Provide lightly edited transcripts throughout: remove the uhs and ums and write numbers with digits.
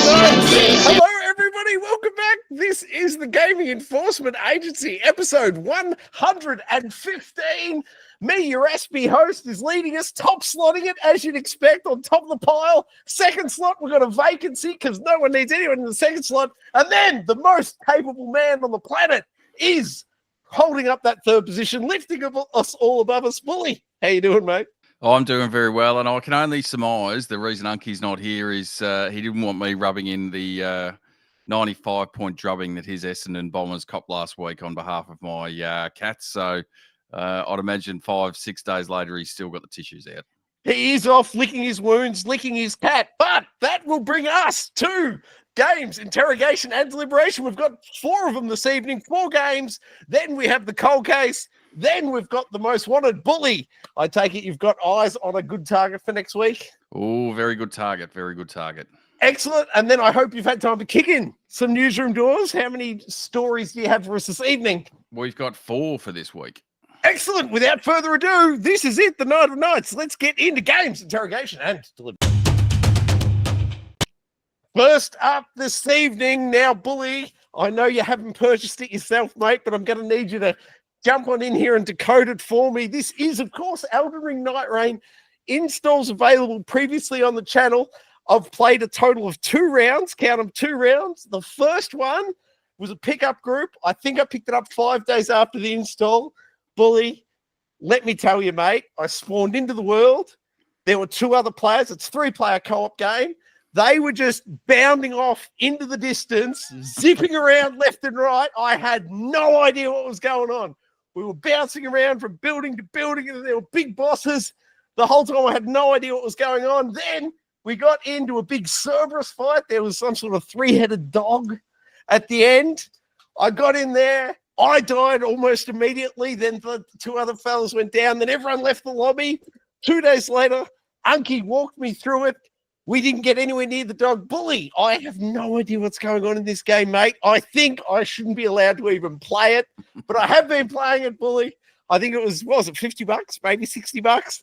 Hello, everybody. Welcome back. This is the Gaming Enforcement Agency, episode 115. Me, your SB host, is leading us, top slotting it, as you'd expect, on top of the pile. Second slot, we've got a vacancy because no one needs anyone in the second slot. And then the most capable man on the planet is holding up that third position, lifting us all above us. Bully, how you doing, mate? Oh, I'm doing very well, and I can only surmise the reason Unky's not here is he didn't want me rubbing in the 95-point drubbing that his Essendon Bombers copped last week on behalf of my Cats. So I'd imagine 5-6 days later, he's still got the tissues out. He is off licking his wounds, licking his cat, but that will bring us to games, interrogation, and deliberation. We've got 4 of them this evening, 4 games. Then we have the cold case. Then we've got the most wanted bully. I take it you've got eyes on a good target for next week. Oh, very good target. Very good target. Excellent. And then I hope you've had time to kick in some newsroom doors. How many stories do you have for us this evening? We've got 4 for this week. Excellent. Without further ado, this is it, the night of nights. Let's get into games, interrogation, and deliberation. First up this evening, now, Bully, I know you haven't purchased it yourself, mate, but I'm going to need you to jump on in here and decode it for me. This is, of course, Elden Ring Nightreign. Installs available previously on the channel. I've played a total of 2 rounds. Count them, 2 rounds. The first one was a pickup group. I think I picked it up 5 days after the install. Bully, let me tell you, mate, I spawned into the world. There were 2 other players. It's a 3-player co-op game. They were just bounding off into the distance, zipping around left and right. I had no idea what was going on. We were bouncing around from building to building, and there were big bosses. The whole time I had no idea what was going on. Then we got into a big Cerberus fight. There was some sort of 3-headed dog at the end. I got in there. I died almost immediately. Then the 2 other fellas went down. Then everyone left the lobby. 2 days later, Unky walked me through it. We didn't get anywhere near the dog. Bully, I have no idea what's going on in this game, mate. I think I shouldn't be allowed to even play it, but I have been playing it, Bully. I think it was, what was it, $50, maybe $60?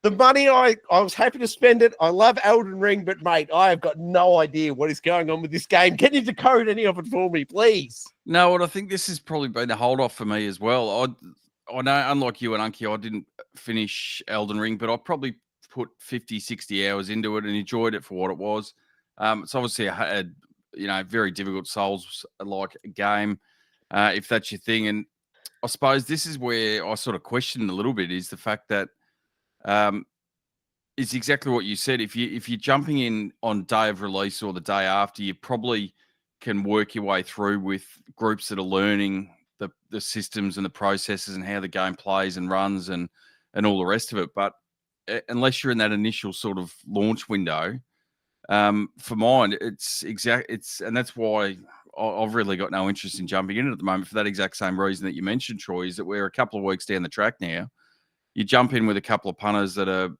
The money, I was happy to spend it. I love Elden Ring, but, mate, I have got no idea what is going on with this game. Can you decode any of it for me, please? No, and I think this has probably been a hold-off for me as well. I know, unlike you and Unky, I didn't finish Elden Ring, but I probably put 50, 60 hours into it and enjoyed it for what it was. It's obviously a very difficult Souls-like game, if that's your thing. And I suppose this is where I sort of question a little bit is the fact that it's exactly what you said. If you're jumping in on day of release or the day after, you probably can work your way through with groups that are learning the systems and the processes and how the game plays and runs and all the rest of it. But unless you're in that initial sort of launch window, for mine, and that's why I've really got no interest in jumping in at the moment for that exact same reason that you mentioned, Troy, is that we're a couple of weeks down the track now. You jump in with a couple of punters that have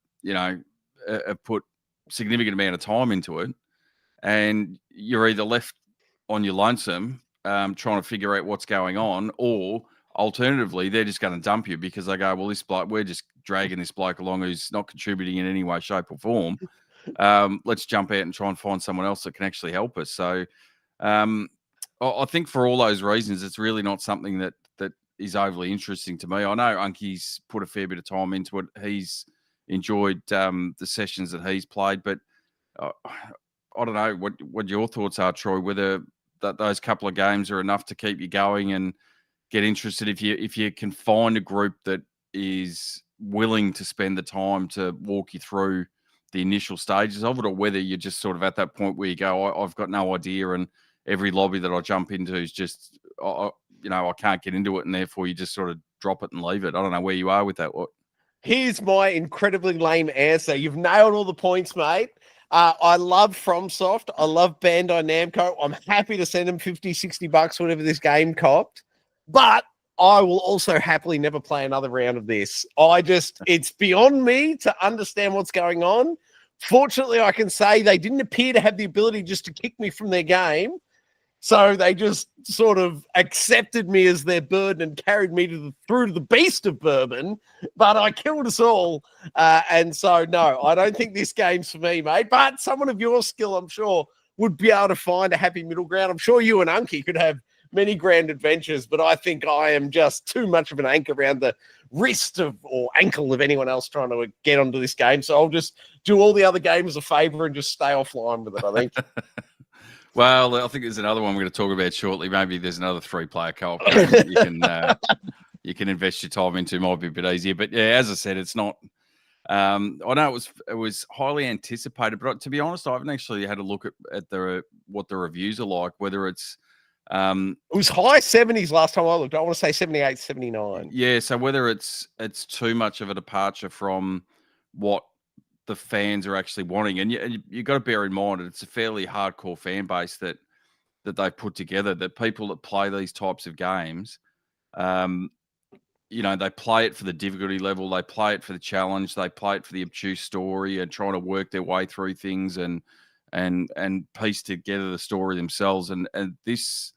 put significant amount of time into it, and you're either left on your lonesome trying to figure out what's going on, or alternatively, they're just going to dump you because they go, well, this bloke, we're just dragging this bloke along who's not contributing in any way, shape, or form. Let's jump out and try and find someone else that can actually help us. So I think for all those reasons, it's really not something that is overly interesting to me. I know Unky's put a fair bit of time into it. He's enjoyed the sessions that he's played, but I don't know what your thoughts are, Troy, whether those couple of games are enough to keep you going and get interested if you can find a group that is willing to spend the time to walk you through the initial stages of it, or whether you're just sort of at that point where you go, I've got no idea, and every lobby that I jump into is just, I can't get into it, and therefore you just sort of drop it and leave it. I don't know where you are with that. Here's my incredibly lame answer. You've nailed all the points, mate. I love FromSoft. I love Bandai Namco. I'm happy to send them $50, $60, whatever this game copped. But I will also happily never play another round of this. It's beyond me to understand what's going on. Fortunately, I can say they didn't appear to have the ability just to kick me from their game. So they just sort of accepted me as their burden and carried me through to the beast of bourbon. But I killed us all. And so, no, I don't think this game's for me, mate. But someone of your skill, I'm sure, would be able to find a happy middle ground. I'm sure you and Unky could have many grand adventures, but I think I am just too much of an anchor around the wrist or ankle of anyone else trying to get onto this game. So I'll just do all the other games a favor and just stay offline with it, I think. Well, I think there's another one we're going to talk about shortly. Maybe there's another 3-player co-op game that you can invest your time into. Might be a bit easier, but yeah, as I said, it's not. I know it was highly anticipated, but to be honest, I haven't actually had a look at what the reviews are like. Whether it's it was high 70s last time I looked. I want to say 78, 79. Yeah, so whether it's too much of a departure from what the fans are actually wanting, and you got to bear in mind it's a fairly hardcore fan base that they've put together. That people that play these types of games, they play it for the difficulty level, they play it for the challenge, they play it for the obtuse story and trying to work their way through things and piece together the story themselves. And this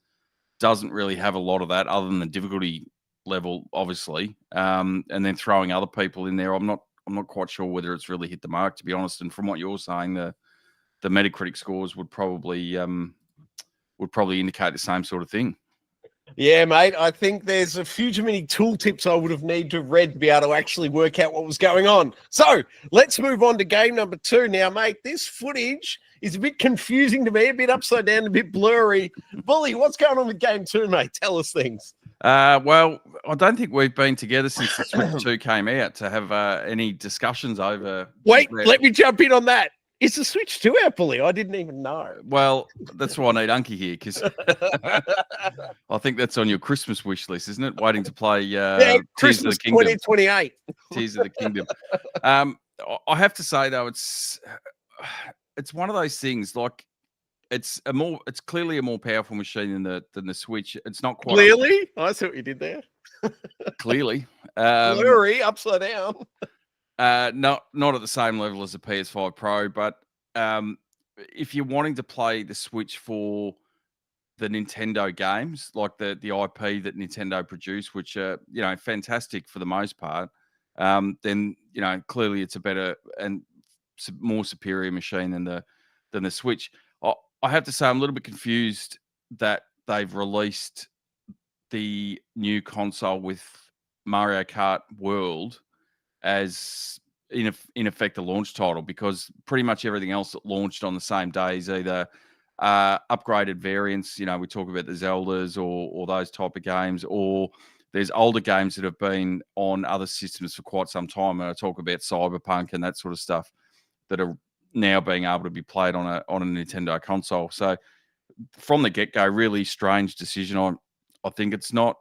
doesn't really have a lot of that other than the difficulty level, obviously. And then throwing other people in there, I'm not quite sure whether it's really hit the mark, to be honest. And from what you're saying, the Metacritic scores would probably indicate the same sort of thing. Yeah, mate. I think there's a few too many tooltips I would have needed to read to be able to actually work out what was going on. So let's move on to game number 2 now, mate. This footage is a bit confusing to me, a bit upside down, a bit blurry. Bully, what's going on with game 2, mate? Tell us things. Well, I don't think we've been together since the Switch 2 came out to have any discussions over. Wait, let me jump in on that. It's the Switch 2 out, Bully. I didn't even know. Well, that's why I need Unky here, because I think that's on your Christmas wish list, isn't it? Waiting to play Christmas 2028. Tears of the Kingdom. I have to say, though, it's one of those things, like, it's clearly a more powerful machine than the Switch. It's not quite clearly. I see what you did there. Clearly, blurry, upside down. Not at the same level as the PS5 Pro, but if you're wanting to play the Switch for the Nintendo games, like the IP that Nintendo produce, which are fantastic for the most part, then clearly it's a better and more superior machine than the Switch. I have to say I'm a little bit confused that they've released the new console with Mario Kart World as in effect a launch title, because pretty much everything else that launched on the same day is either upgraded variants. We talk about the Zeldas or those type of games, or there's older games that have been on other systems for quite some time. And I talk about Cyberpunk and that sort of stuff that are now being able to be played on a Nintendo console. So from the get-go, really strange decision. I think it's not,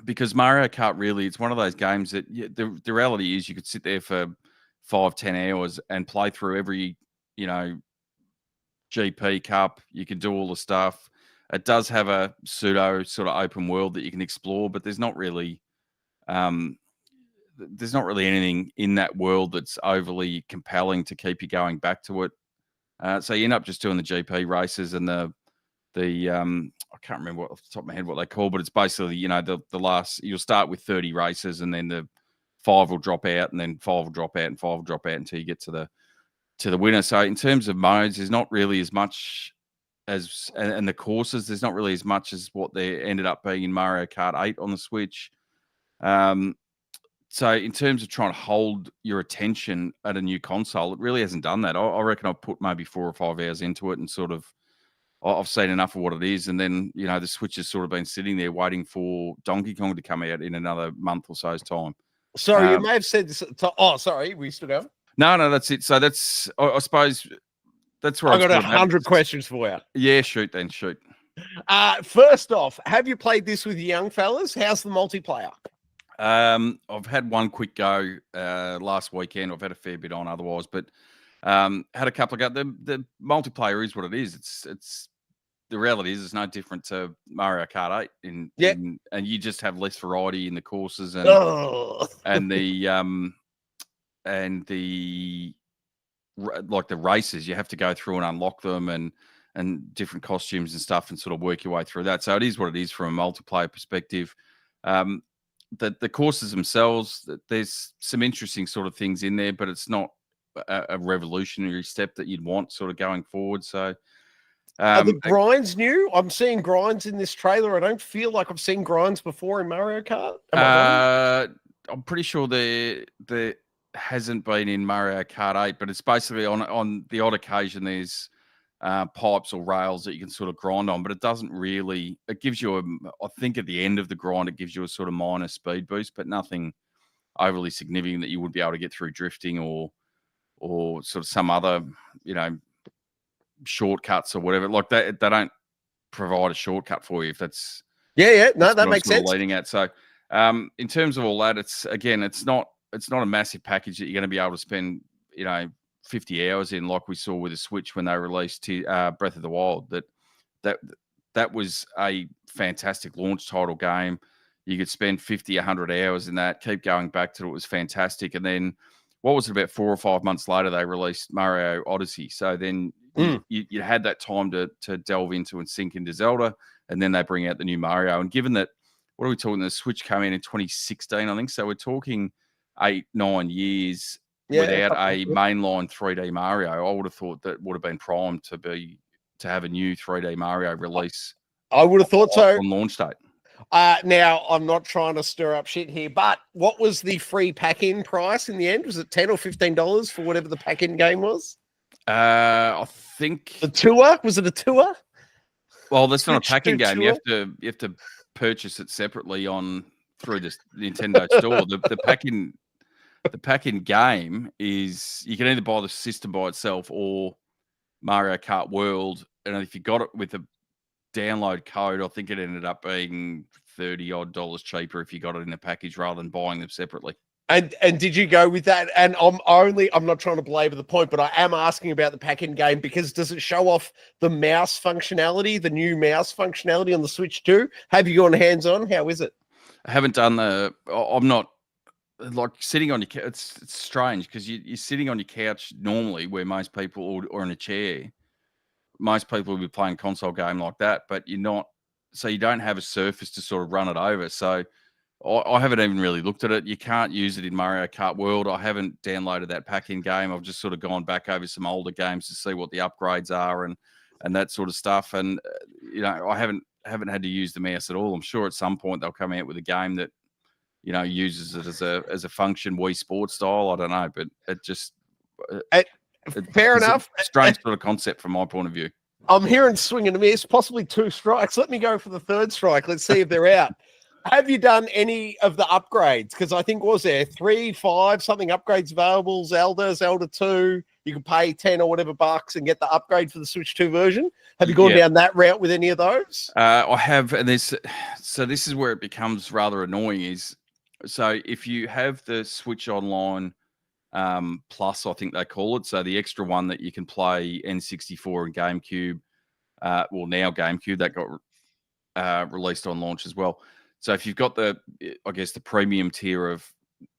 because Mario Kart really, it's one of those games that the reality is you could sit there for 5-10 hours and play through every, GP Cup. You can do all the stuff. It does have a pseudo sort of open world that you can explore, but there's not really anything in that world that's overly compelling to keep you going back to it. So you end up just doing the GP races and the I can't remember off the top of my head what they call, but it's basically, the last, you'll start with 30 races and then the 5 will drop out and then 5 will drop out and 5 will drop out until you get to the winner. So in terms of modes, there's not really as much as, and the courses, there's not really as much as what they ended up being in Mario Kart 8 on the Switch. So in terms of trying to hold your attention at a new console, it really hasn't done that. I reckon I've put maybe 4 or 5 hours into it and sort of, I've seen enough of what it is. And then, the Switch has sort of been sitting there waiting for Donkey Kong to come out in another month or so's time. Sorry, you may have said this. Sorry, we still go. No, that's it. So that's, I suppose, that's where I've got 100 questions for you. Yeah, shoot. First off, have you played this with young fellas? How's the multiplayer? I've had one quick go last weekend. I've had a fair bit on otherwise, but had a couple of go. The multiplayer is what it is. It's the reality is it's no different to Mario Kart 8 and you just have less variety in the courses and the like the races. You have to go through and unlock them and different costumes and stuff and sort of work your way through that. So it is what it is from a multiplayer perspective. The courses themselves, there's some interesting sort of things in there, but it's not a revolutionary step that you'd want sort of going forward. So are the grinds new? I'm seeing grinds in this trailer. I don't feel like I've seen grinds before in Mario Kart. Am I wrong? I'm pretty sure there hasn't been in Mario Kart 8, but it's basically on the odd occasion there's pipes or rails that you can sort of grind on, but it doesn't really. It gives you I think at the end of the grind, it gives you a sort of minor speed boost, but nothing overly significant that you would be able to get through drifting or sort of some other, shortcuts or whatever. Like they don't provide a shortcut for you if that's no, that makes sense. Leading at. So in terms of all that, it's not a massive package that you're going to be able to spend 50 hours in, like we saw with the Switch when they released Breath of the Wild. That was a fantastic launch title game. You could spend 50, 100 hours in that, keep going back to it. It was fantastic. And then what was it, about 4 or 5 months later, they released Mario Odyssey. So then you had that time to delve into and sink into Zelda, and then they bring out the new Mario. And given that, what are we talking? The Switch came in 2016, I think. So we're talking 8-9 years without a mainline 3D Mario. I would have thought that would have been primed to have a new 3D Mario release. I would have thought so on launch date. Now, I'm not trying to stir up shit here, but what was the free pack-in price in the end? Was it $10 or $15 for whatever the pack-in game was? I think the tour. Was it a tour? Well, that's not a pack-in game. You have to purchase it separately through the Nintendo store. The pack-in game is you can either buy the system by itself or Mario Kart World, and if you got it with a download code, I think it ended up being $30 cheaper if you got it in a package rather than buying them separately. And did you go with that? And I'm not trying to belabor the point, but I am asking about the pack-in game because does it show off the mouse functionality, the new mouse functionality on the Switch too? Have you gone hands-on? How is it? I haven't done I'm not like sitting on your couch. It's strange because you're sitting on your couch normally where most people or in a chair. Most people will be playing console game like that, but you're not. So you don't have a surface to sort of run it over. So I haven't even really looked at it. You can't use it in Mario Kart World. I haven't downloaded that pack-in game. I've just sort of gone back over some older games to see what the upgrades are and that sort of stuff. And I haven't had to use the mouse at all. I'm sure at some point they'll come out with a game that uses it as a function Wii Sports style. I don't know, but it just fair enough. Strange sort of concept from my point of view. I'm hearing swing and a miss, possibly 2 strikes. Let me go for the 3rd strike. Let's see if they're out. Have you done any of the upgrades? Because I think was there 3, 5 something upgrades available? Zelda 2. You can pay 10 or whatever bucks and get the upgrade for the Switch 2 version. Have you gone down that route with any of those? I have, and this is where it becomes rather annoying. So if you have the Switch Online Plus, I think they call it, so the extra one that you can play N64 and GameCube, well now GameCube, that got released on launch as well. So if you've got the premium tier of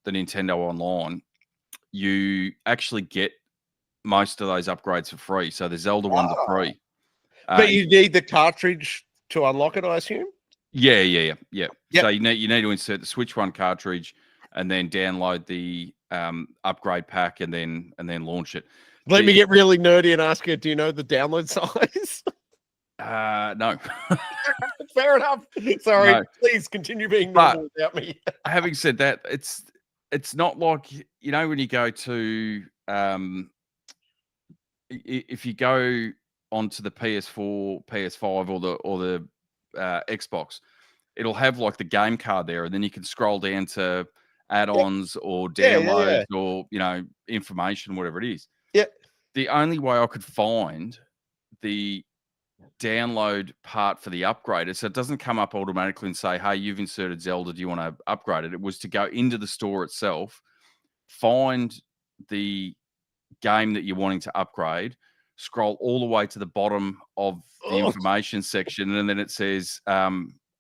the Nintendo Online, you actually get most of those upgrades for free. So the Zelda ones are free. But you need the cartridge to unlock it, I assume? Yeah. Yep. So you need to insert the Switch One cartridge and then download the upgrade pack and then launch it. Let me get really nerdy and ask you, do you know the download size? No. Fair enough. Sorry. No. Please continue being normal without me. Having said that, it's not like when you go to if you go onto the PS4, PS5, or the Xbox, it'll have like the game card there, and then you can scroll down to add-ons or downloads or information, whatever it is. Yeah. The only way I could find the download part for the upgrade is so it doesn't come up automatically and say, hey, you've inserted Zelda, do you want to upgrade it? It was to go into the store itself, find the game that you're wanting to upgrade, scroll all the way to the bottom of the information section, and then it says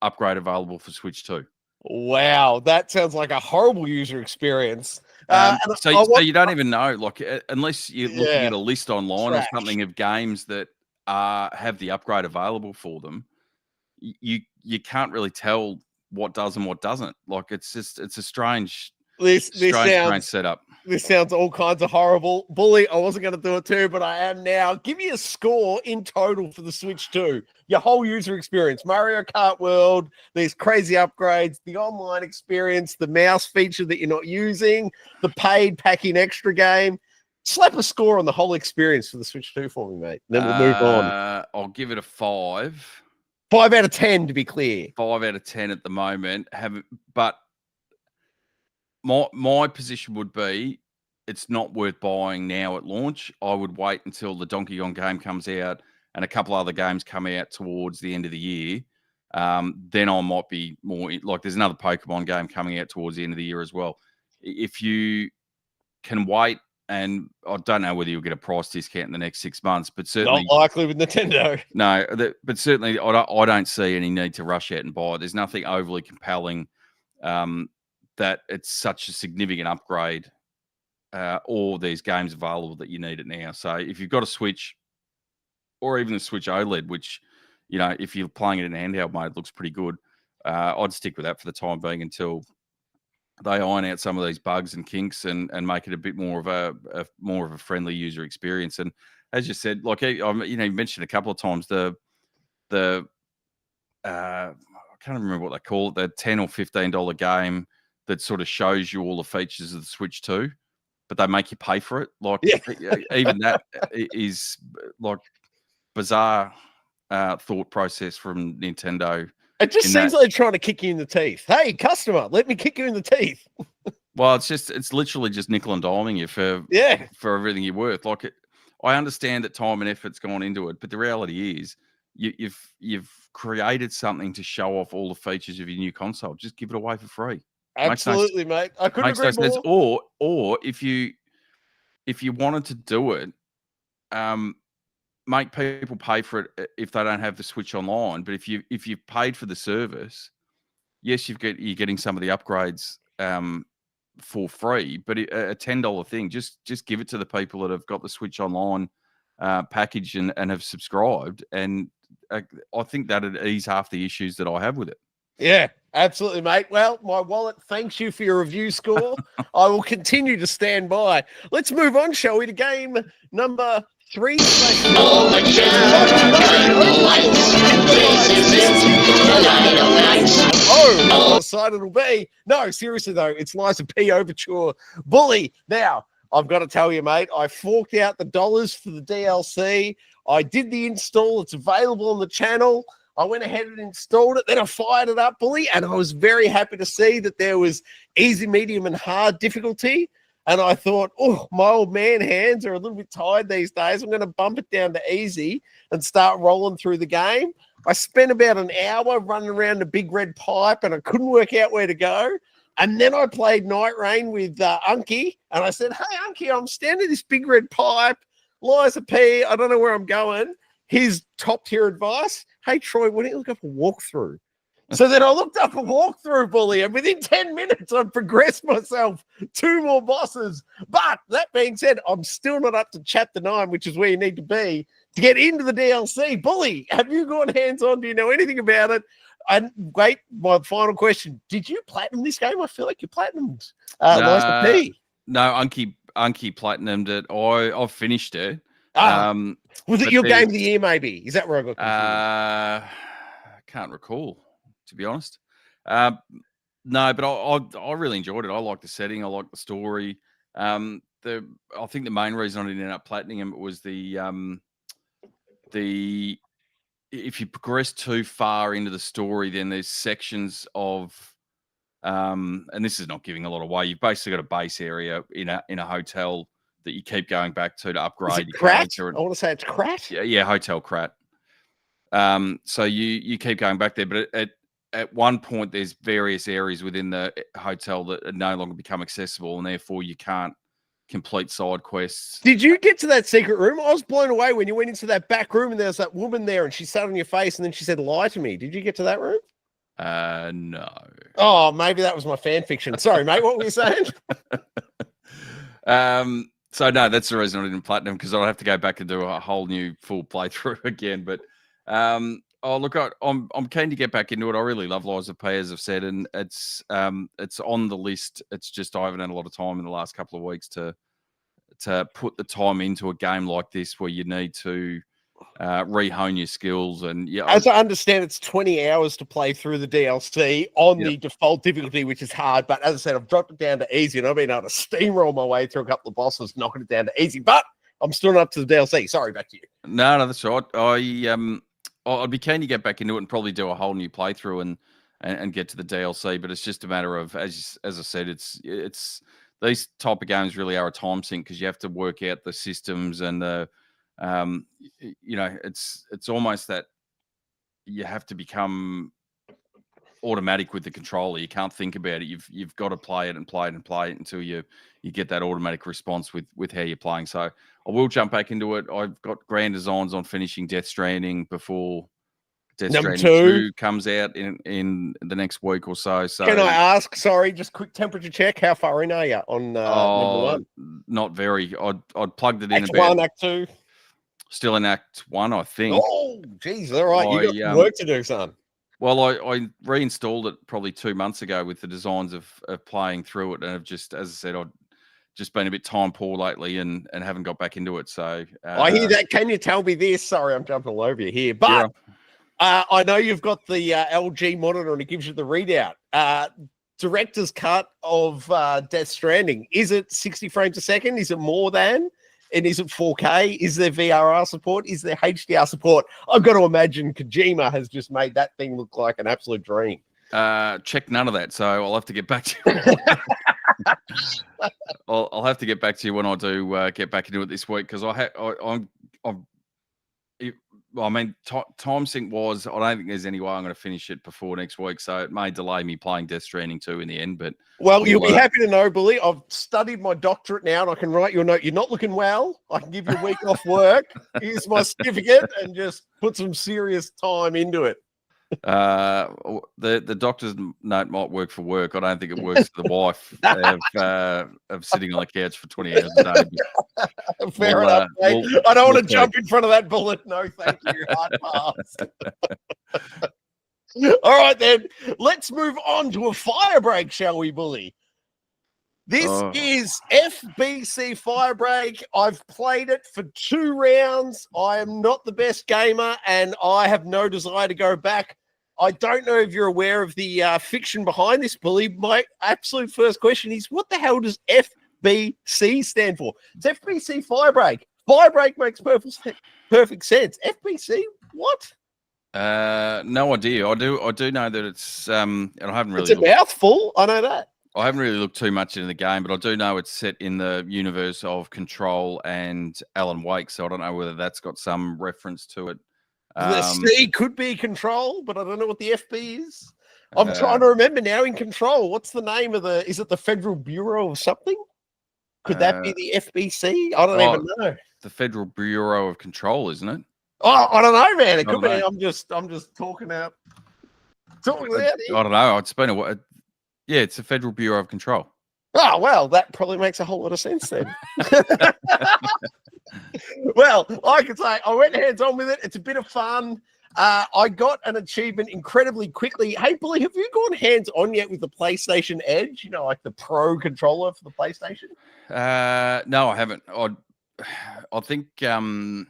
upgrade available for Switch 2. Wow, that sounds like a horrible user experience. So you don't even know, like, unless you're looking at a list online or something of games that have the upgrade available for them, you can't really tell what does and what doesn't. Like, it's a strange setup. This sounds all kinds of horrible. Bully, I wasn't going to do it too, but I am now. Give me a score in total for the Switch 2. Your whole user experience. Mario Kart World, these crazy upgrades, the online experience, the mouse feature that you're not using, the paid pack-in extra game. Slap a score on the whole experience for the Switch 2 for me, mate. Then we'll move on. I'll give it a 5. 5 out of 10, to be clear. 5 out of 10 at the moment. But my position would be it's not worth buying now at launch. I would wait until the Donkey Kong game comes out and a couple other games come out towards the end of the year. Then I might be more like there's another Pokemon game coming out towards the end of the year as well. If you can wait, and I don't know whether you'll get a price discount in the next 6 months, but certainly not likely with Nintendo. No, but certainly I don't see any need to rush out and buy it. There's nothing overly compelling that it's such a significant upgrade or these games available that you need it now. So if you've got a Switch or even a Switch OLED, which, you know, if you're playing it in handheld mode, looks pretty good, I'd stick with that for the time being until they iron out some of these bugs and kinks and make it a bit more of a friendly user experience. And as you said, like you mentioned a couple of times the I can't remember what they call it, the $10 or $15 game that sort of shows you all the features of the Switch 2, but they make you pay for it. Like even that is like bizarre thought process from Nintendo. It just seems like they're trying to kick you in the teeth. Hey, customer, let me kick you in the teeth. Well, it's literally just nickel and diming you for everything you're worth. Like I understand that time and effort's gone into it, but the reality is you've created something to show off all the features of your new console. Just give it away for free. Absolutely, mate. I couldn't agree more. Sense. Or if you wanted to do it, make people pay for it if they don't have the Switch Online. But if you've paid for the service, yes, you're getting some of the upgrades for free. But a $10 thing, just give it to the people that have got the Switch Online package and have subscribed. And I think that'd ease half the issues that I have with it. Yeah, absolutely, mate. Well, my wallet thanks you for your review score. I will continue to stand by. Let's move on, shall we, to game number 3. Oh, how excited it'll be. No, seriously, though, it's Lies of P Overture. Bully. Now, I've got to tell you, mate, I forked out the dollars for the DLC. I did the install. It's available on the channel. I went ahead and installed it. Then I fired it up, Bully, and I was very happy to see that there was easy, medium, and hard difficulty. And I thought, oh, my old man hands are a little bit tired these days. I'm going to bump it down to easy and start rolling through the game. I spent about an hour running around the big red pipe, and I couldn't work out where to go. And then I played Nightreign with Unky, and I said, hey, Unky, I'm standing this big red pipe. Lies of P, I don't know where I'm going. His top-tier advice, hey, Troy, why don't you look up a walkthrough? So then I looked up a walkthrough, Bully, and within 10 minutes, I'd progressed myself 2 more bosses. But that being said, I'm still not up to Chapter 9, which is where you need to be to get into the DLC. Bully, have you gone hands-on? Do you know anything about it? And wait, my final question. Did you platinum this game? I feel like you platinumed Lies of P. No, Unky platinumed it. I've finished it. Was it your game of the year, maybe? Is that where I got confused? I can't recall, to be honest. No, but I really enjoyed it. I like the setting. I like the story. I think the main reason I didn't end up platining it was the if you progress too far into the story, then there's sections of and this is not giving a lot away. You've basically got a base area in a hotel that you keep going back to upgrade. Krat? I want to say it's Krat. Yeah, Hotel Krat. So you keep going back there, but at one point there's various areas within the hotel that no longer become accessible, and therefore you can't complete side quests. Did you get to that secret room? I was blown away when you went into that back room and there was that woman there and she sat on your face and then she said, lie to me. Did you get to that room? No. Oh, maybe that was my fan fiction. Sorry, mate. What were you saying? So no, that's the reason I didn't platinum, because I'll have to go back and do a whole new full playthrough again. But Oh, look, I'm keen to get back into it. I really love Lies of P, as I've said, and it's on the list. It's just I haven't had a lot of time in the last couple of weeks to put the time into a game like this where you need to re-hone your skills. And yeah, as I understand, it's 20 hours to play through the DLC on the default difficulty, which is hard. But as I said, I've dropped it down to easy, and I've been able to steamroll my way through a couple of bosses, knocking it down to easy. But I'm still not up to the DLC. Sorry, back to you. No, that's right. I'd be keen to get back into it and probably do a whole new playthrough and get to the DLC. But it's just a matter of, as I said, it's these type of games really are a time sink because you have to work out the systems and the it's almost that you have to become automatic with the controller. You can't think about it. You've got to play it and play it and play it until you get that automatic response with how you're playing. So I will jump back into it. I've got grand designs on finishing Death Stranding before Death Number Stranding 2 comes out in the next week or so. So can I ask, sorry, just quick temperature check, how far in are you on number 1? Not very. I'd plugged it in Act about 1, Act 2. Still in Act 1, I think. Oh, geez, all right. You got some work to do, son. Well, I reinstalled it probably 2 months ago with the designs of playing through it, and I've just, as I said, I've just been a bit time poor lately and haven't got back into it. So I hear that. Can you tell me this? Sorry, I'm jumping all over you here, but I know you've got the LG monitor and it gives you the readout. Director's cut of Death Stranding. Is it 60 frames a second? Is it more than? And is it 4K? Is there VRR support? Is there HDR support? I've got to imagine Kojima has just made that thing look like an absolute dream. Check none of that, so I'll have to get back to you. I'll have to get back to you when I do get back into it this week because time sync was. I don't think there's any way I'm going to finish it before next week, so it may delay me playing Death Stranding 2 in the end. But you'll be happy to know, Billy. I've studied my doctorate now, and I can write you a note. You're not looking well. I can give you a week off work. Here's my certificate, and just put some serious time into it. The doctor's note might work for work. I don't think it works for the wife of sitting on the couch for 20 hours a day. Fair enough, mate. I don't want to jump in front of that bullet. No, thank you. Hard pass. All right, then. Let's move on to a Firebreak, shall we, Bully? This is FBC Firebreak. I've played it for 2 rounds. I am not the best gamer, and I have no desire to go back. I don't know if you're aware of the fiction behind this, Bully. My absolute first question is, what the hell does FBC stand for? It's FBC Firebreak. Firebreak makes perfect sense. FBC, what? No idea. I do know that it's and I haven't really. It's a mouthful. I know that. I haven't really looked too much into the game, but I do know it's set in the universe of Control and Alan Wake, so I don't know whether that's got some reference to it. The C could be Control, but I don't know what the FB is. I'm trying to remember now. In Control, what's the name of is it the Federal Bureau of something? Could that be the FBC? I don't even know. The Federal Bureau of Control, isn't it? Oh, I don't know, man. It could be. I'm just talking out. I don't know. It's been a while. Yeah, it's the Federal Bureau of Control. Oh, well, that probably makes a whole lot of sense then. Well, I could say I went hands-on with it. It's a bit of fun. I got an achievement incredibly quickly. Hey, Billy, have you gone hands-on yet with the PlayStation Edge? You know, like the Pro controller for the PlayStation? No, I haven't. I think from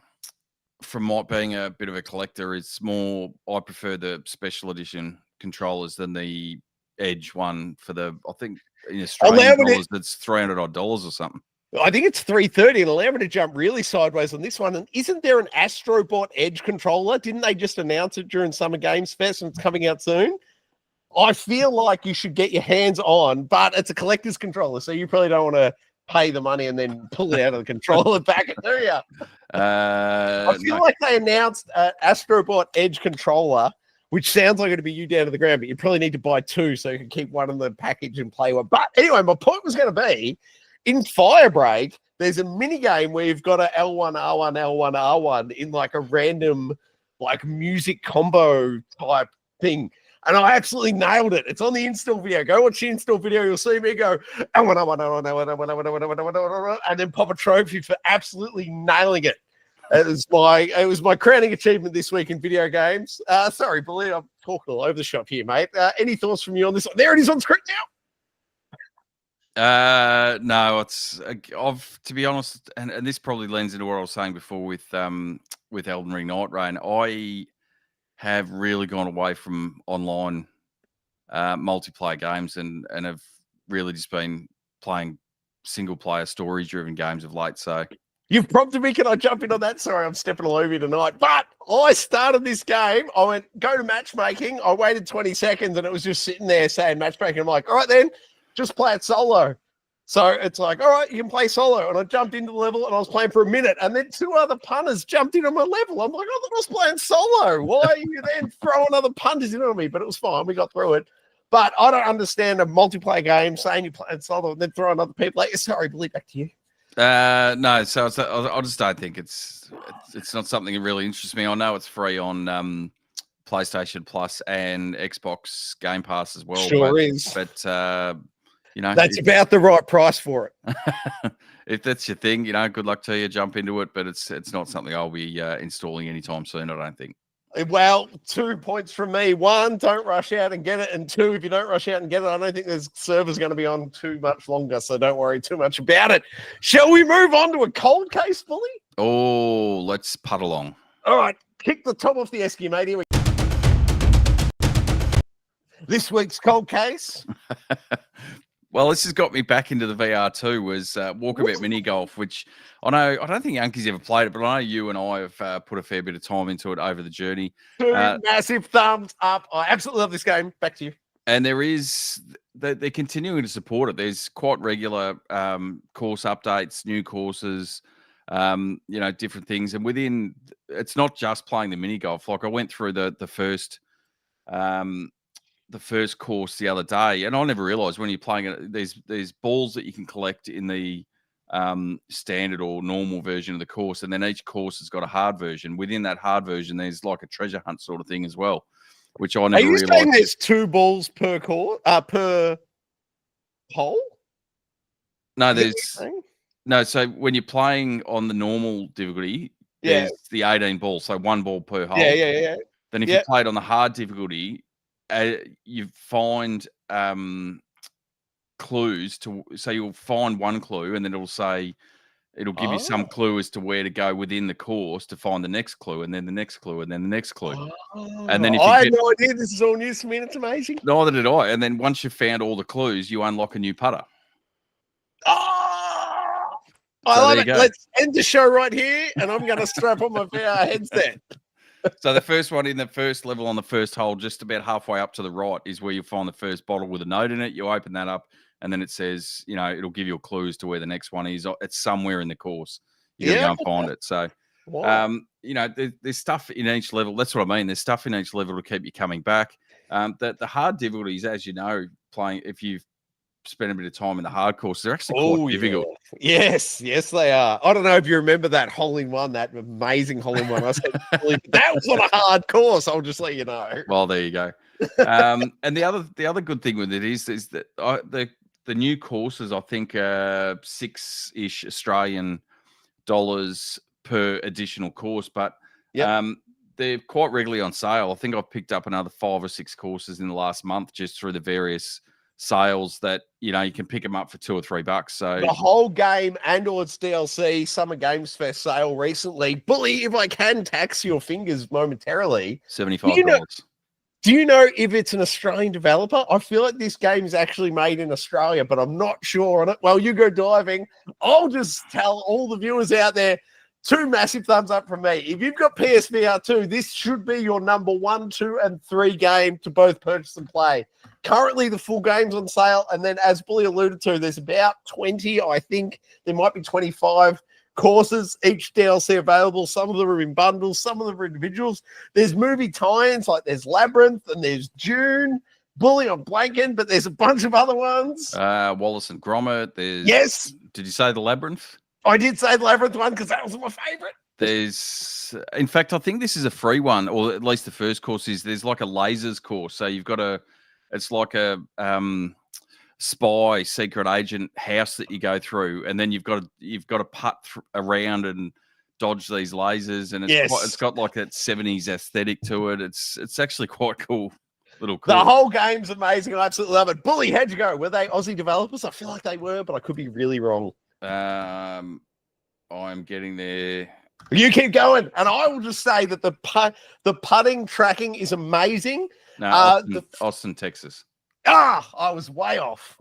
my being a bit of a collector, it's more I prefer the special edition controllers than the Edge one for the. I think in Australian dollars, it's $300 or something. I think it's $330 and allow me to jump really sideways on this one. And isn't there an Astrobot Edge controller? Didn't they just announce it during Summer Games Fest and it's coming out soon? I feel like you should get your hands on, but it's a collector's controller, so you probably don't want to pay the money and then pull it out of the controller back, do you? I feel like they announced Astrobot Edge controller, which sounds like it'd be you down to the ground, but you probably need to buy 2 so you can keep one in the package and play one. But anyway, my point was going to be, in Firebreak, there's a mini game where you've got a L1, R1, L1, R1 in like a random like music combo type thing. And I absolutely nailed it. It's on the install video. Go watch the install video. You'll see me go, L1, R1, L1, L1, L1, L1, L1, L1, L1, L1, and then pop a trophy for absolutely nailing it. It was my crowning achievement this week in video games. Sorry, Bully, I'm talking all over the shop here, mate. Any thoughts from you on this? There it is on screen now. No, it's to be honest, and this probably lends into what I was saying before with Elden Ring Nightreign. I have really gone away from online multiplayer games and have really just been playing single player story driven games of late. So You've prompted me. Can I jump in on that? Sorry, I'm stepping all over you tonight. But I started this game. I went, go to matchmaking. I waited 20 seconds and it was just sitting there saying matchmaking. I'm like, all right, then just play it solo. So it's like, all right, you can play solo. And I jumped into the level and I was playing for a minute. And then 2 other punters jumped in on my level. I'm like, I thought I was playing solo. Why are you then throwing other punters in on me? But it was fine. We got through it. But I don't understand a multiplayer game saying you're playing solo and then throwing other people. Like, sorry, Billy, back to you. No, so I just don't think it's not something that really interests me. I know it's free on PlayStation Plus and Xbox Game Pass as well. Sure is. But you know, that's about the right price for it. If that's your thing, you know, good luck to you. Jump into it, but it's not something I'll be installing anytime soon. I don't think. Well, 2 points from me. 1, don't rush out and get it. And 2, if you don't rush out and get it, I don't think there's servers going to be on too much longer. So don't worry too much about it. Shall we move on to a cold case, Bully? Oh, let's putt along. All right. Kick the top off the esky, mate. Here we go. This week's cold case. Well, this has got me back into the VR2 was Walkabout Mini Golf, which I don't think Yankee's ever played it, but I know you and I have put a fair bit of time into it over the journey. 2 massive thumbs up. I absolutely love this game. Back to you. And they're continuing to support it. There's quite regular course updates, new courses, you know, different things. And within, it's not just playing the mini golf. Like I went through the first course the other day, and I never realized when you're playing it, there's balls that you can collect in the standard or normal version of the course, and then each course has got a hard version. Within that hard version, there's like a treasure hunt sort of thing as well, which I never realized. Are you saying there's 2 balls per course, per hole? No, no. So when you're playing on the normal difficulty, there's the 18 balls, so 1 ball per hole. Yeah. Then if you played on the hard difficulty, you find clues so you'll find 1 clue and then it'll give you some clue as to where to go within the course to find the next clue and then the next clue and then the next clue. And then if I had no idea. This is all news to me. It's amazing. Neither did I. And then once you've found all the clues, you unlock a new putter. Oh, I love it. Let's end the show right here, and I'm going to strap on my VR headset. So the first one in the first level on the first hole, just about halfway up to the right, is where you'll find the first bottle with a note in it. You open that up, and then it says, you know, it'll give you a clue as to where the next one is. It's somewhere in the course. You gotta go and find it. So, you know, there's stuff in each level. That's what I mean. There's stuff in each level to keep you coming back. The hard difficulties, as you know, playing if you've spent a bit of time in the hard course, they're actually quite difficult. Yes, they are. I don't know if you remember that hole-in-one, that amazing hole-in-one. I said that was on a hard course. I'll just let you know. Well, there you go. And the other good thing with it is that the new courses, I think, 6-ish Australian dollars per additional course, but they're quite regularly on sale. I think I've picked up another 5 or 6 courses in the last month just through the various sales that, you know, you can pick them up for $2 or $3. So the whole game and or its DLC Summer Games Fest sale recently. Bully, if I can tax your fingers momentarily, $75. Do you know if it's an Australian developer? I feel like this game is actually made in Australia, but I'm not sure on it. Well, you go diving. I'll just tell all the viewers out there, 2 massive thumbs up from me. If you've got PSVR 2, this should be your number 1, 2, and 3 game to both purchase and play. Currently, the full game's on sale, and then as Bully alluded to, there's about 20, I think there might be 25 courses, each DLC available. Some of them are in bundles, some of them are individuals. There's movie tie-ins, like there's Labyrinth and there's Dune. Bully, I'm blanking, but there's a bunch of other ones. Wallace and Gromit. Yes. Did you say the Labyrinth? I did say the Labyrinth one because that was my favorite. In fact, I think this is a free one, or at least the first course is. There's like a lasers course, so you've got it's like a spy secret agent house that you go through, and then you've got to putt around and dodge these lasers, and it's got like that 70s aesthetic to it. It's actually quite cool. Little cool. The whole game's amazing. I absolutely love it. Bully, how'd you go? Were they Aussie developers? I feel like they were, but I could be really wrong. I'm getting there. You keep going, and I will just say that the putting tracking is amazing. No, Austin, Texas. I was way off.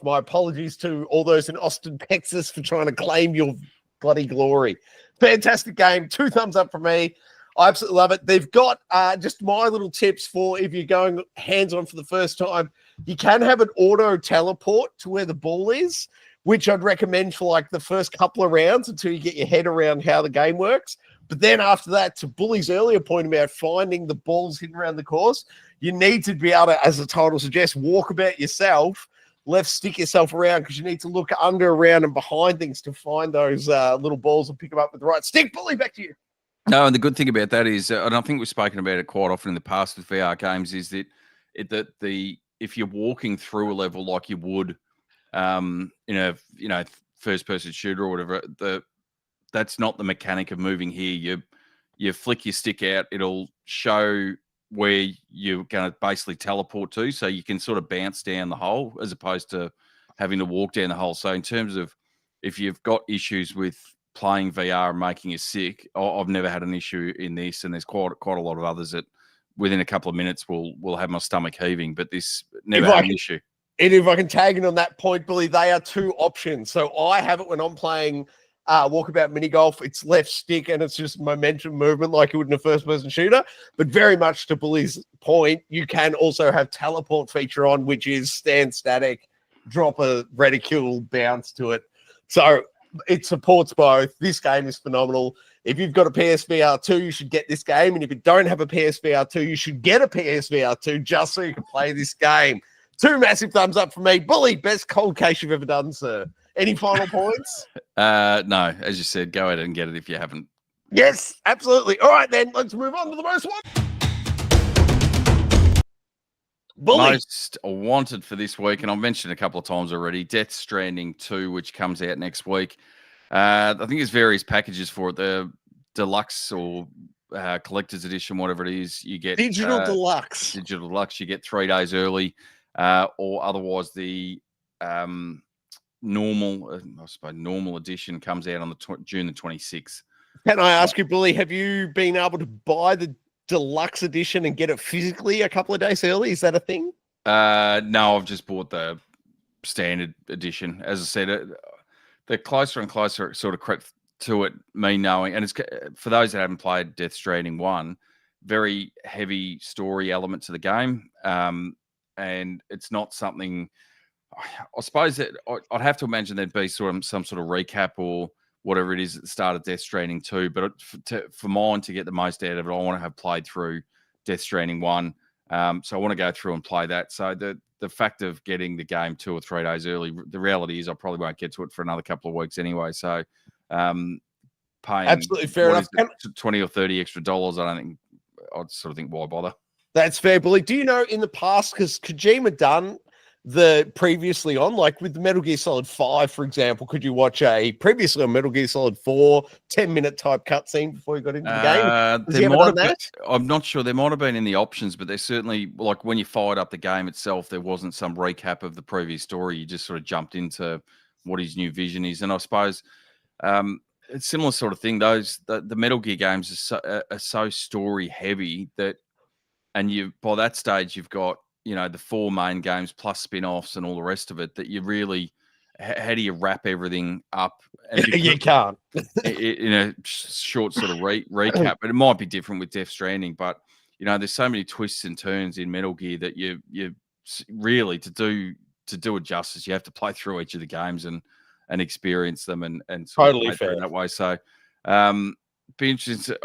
My apologies to all those in Austin, Texas for trying to claim your bloody glory. Fantastic game. 2 thumbs up from me. I absolutely love it. They've got just my little tips for if you're going hands-on for the first time. You can have an auto teleport to where the ball is, which I'd recommend for like the first couple of rounds until you get your head around how the game works. But then after that, to Bully's earlier point about finding the balls hidden around the course, you need to be able to, as the title suggests, walk about yourself, left stick yourself around, because you need to look under, around, and behind things to find those little balls and pick them up with the right stick. Bully, back to you. No, and the good thing about that is, and I think we've spoken about it quite often in the past with VR games, is that if you're walking through a level like you would in a first-person shooter or whatever, that's not the mechanic of moving here. You flick your stick out, it'll show where you're going to basically teleport to, so you can sort of bounce down the hole as opposed to having to walk down the hole. So in terms of if you've got issues with playing VR and making you sick, I've never had an issue in this, and there's quite a lot of others that within a couple of minutes will have my stomach heaving, but this never had an issue. And if I can tag in on that point, Billy, they are 2 options. So I have it when I'm playing walkabout mini golf. It's left stick, and it's just momentum movement like you would in a first-person shooter. But very much to Billy's point, you can also have teleport feature on, which is stand static, drop a reticule, bounce to it. So it supports both. This game is phenomenal. If you've got a PSVR 2, you should get this game. And if you don't have a PSVR 2, you should get a PSVR 2 just so you can play this game. 2 massive thumbs up from me. Bully, best cold case you've ever done, sir. Any final points? No, as you said, go ahead and get it if you haven't. Yes, absolutely. All right, then, let's move on to the most one. Bully. Most wanted for this week, and I've mentioned a couple of times already, Death Stranding 2, which comes out next week. I think there's various packages for it. The deluxe or collector's edition, whatever it is, you get Digital Deluxe. Digital Deluxe, you get 3 days early, or otherwise the normal edition comes out on the June the 26th. Can I ask you, Bully, have you been able to buy the deluxe edition and get it physically a couple of days early? Is that a thing? No, I've just bought the standard edition. As I said, the closer and closer it sort of crept to it, me knowing, and it's for those that haven't played Death Stranding 1, very heavy story element to the game, and it's not something. I suppose that I'd have to imagine there'd be some sort of recap or whatever it is at the start of Death Stranding 2. But for mine to get the most out of it, I want to have played through Death Stranding 1. So I want to go through and play that. So the fact of getting the game 2 or 3 days early, the reality is I probably won't get to it for another couple of weeks anyway. So paying absolutely fair enough. $20 or $30 extra, I'd sort of think, why bother? That's fair, Bully. Do you know in the past, because Kojima done the previously on, like with Metal Gear Solid 5, for example, could you watch a previously on Metal Gear Solid 4 10-minute type cutscene before you got into the game? I'm not sure. There might have been in the options, but there's certainly, like when you fired up the game itself, there wasn't some recap of the previous story. You just sort of jumped into what his new vision is. And I suppose it's a similar sort of thing. The Metal Gear games are so story heavy that, and by that stage, you've got, the 4 main games plus spin-offs and all the rest of it, that you really, how do you wrap everything up? You can't. In a short sort of recap, but it might be different with Death Stranding. But, there's so many twists and turns in Metal Gear that you really, to do it justice, you have to play through each of the games and experience them and totally fair that way. So be interesting.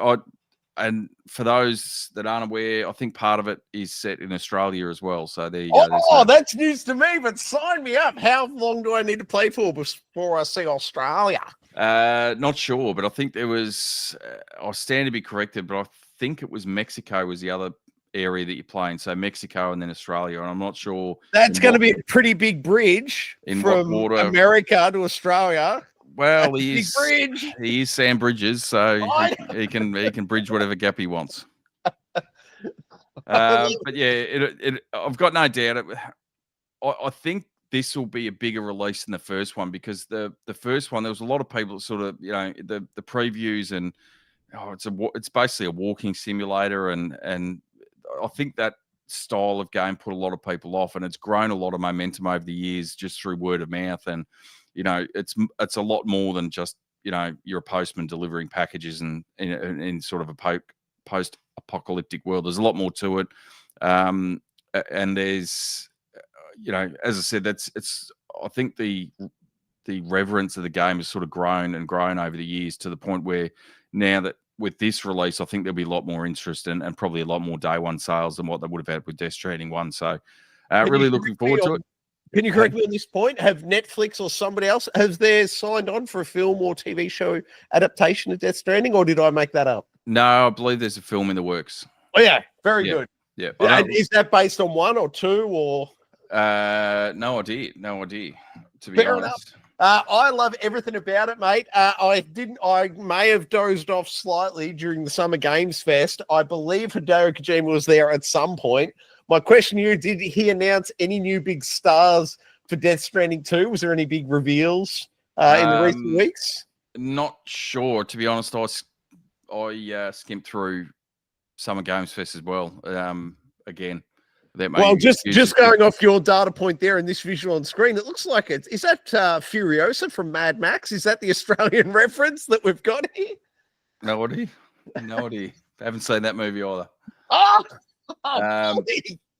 And for those that aren't aware, I think part of it is set in Australia as well. So there you go. Oh, that's news to me, but sign me up. How long do I need to play for before I see Australia? Not sure, but I think there was, I'll stand to be corrected, but I think it was Mexico was the other area that you're playing. So Mexico and then Australia. And I'm not sure. That's going to be a pretty big bridge from America to Australia. Well, Big bridge. he is Sam Bridges, so I- he can bridge whatever gap he wants. love But yeah, I've got no doubt. I think this will be a bigger release than the first one because the first one there was a lot of people that sort of the previews and it's basically a walking simulator and I think that style of game put a lot of people off and it's grown a lot of momentum over the years just through word of mouth and it's a lot more than just you're a postman delivering packages and in sort of a post-apocalyptic world. There's a lot more to it, and there's as I said, I think the reverence of the game has sort of grown and grown over the years to the point where now that with this release, I think there'll be a lot more interest and probably a lot more day one sales than what they would have had with Death Stranding 1. So really looking forward to it. Can you correct me on this point? Have Netflix or somebody else, has they signed on for a film or TV show adaptation of Death Stranding, or did I make that up? No, I believe there's a film in the works. Oh, yeah. Very good. Yeah. And is that based on one or two or? No idea. No idea, to be honest. I love everything about it, mate. I may have dozed off slightly during the Summer Games Fest. I believe Hideo Kojima was there at some point. My question to you, did he announce any new big stars for Death Stranding 2? Was there any big reveals in the recent weeks? Not sure, to be honest. I skimmed through Summer Games Fest as well. Again, well, just going off your data point there in this visual on screen, it looks like it. Is that Furiosa from Mad Max? Is that the Australian reference that we've got here? No idea. No idea. Haven't seen that movie either. Oh, but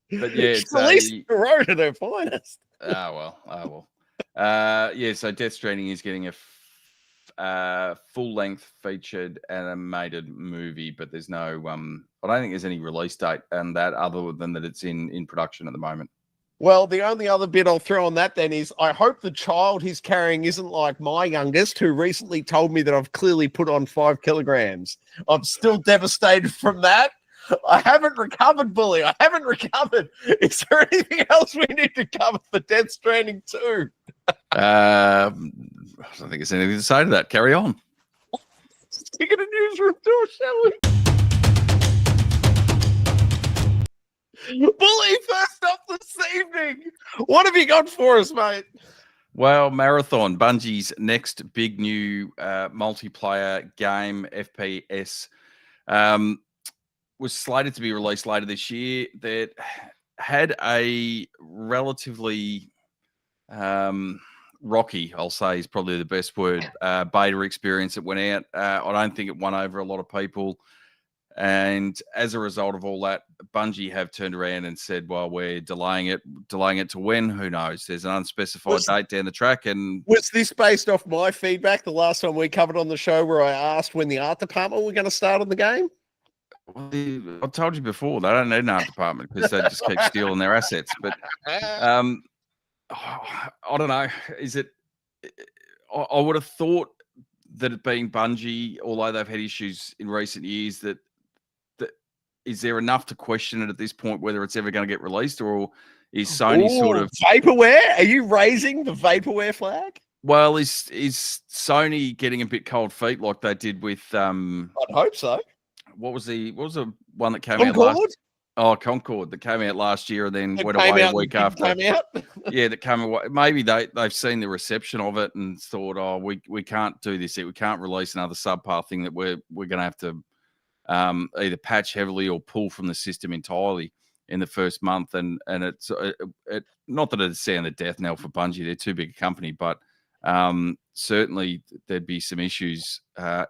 yeah, it's released the road at her finest. Oh well. Yeah, so Death Stranding is getting a full-length featured animated movie, but there's no I don't think there's any release date and that other than that it's in production at the moment. Well, the only other bit I'll throw on that then is I hope the child he's carrying isn't like my youngest, who recently told me that I've clearly put on 5 kilograms. I'm still devastated from that. I haven't recovered, Bully. I haven't recovered. Is there anything else we need to cover for Death Stranding 2? I don't think there's anything to say to that. Carry on. Stick in a newsroom door, shall we? Bully, first up this evening. What have you got for us, mate? Well, Marathon, Bungie's next big new multiplayer game, FPS, was slated to be released later this year. That had a relatively rocky, I'll say is probably the best word, beta experience that went out. I don't think it won over a lot of people. And as a result of all that, Bungie have turned around and said, well, we're delaying it to when? Who knows? There's an unspecified date down the track. And was this based off my feedback the last time we covered on the show where I asked when the art department were going to start on the game? Well, I told you before, they don't need an art department because they just keep stealing their assets. But I don't know. Is it? I would have thought that it being Bungie, although they've had issues in recent years, that is there enough to question it at this point whether it's ever going to get released, or is Sony sort of vaporware? Are you raising the vaporware flag? Well, is Sony getting a bit cold feet like they did with? I'd hope so. What was the one that came out last? Oh, Concord that came out last year and then went away a week after. Yeah, that came away. Maybe they've seen the reception of it and thought, oh, we can't do this. We can't release another subpar thing that we're going to have to either patch heavily or pull from the system entirely in the first month. And it's not that it's sound the death knell for Bungie. They're too big a company, but certainly there'd be some issues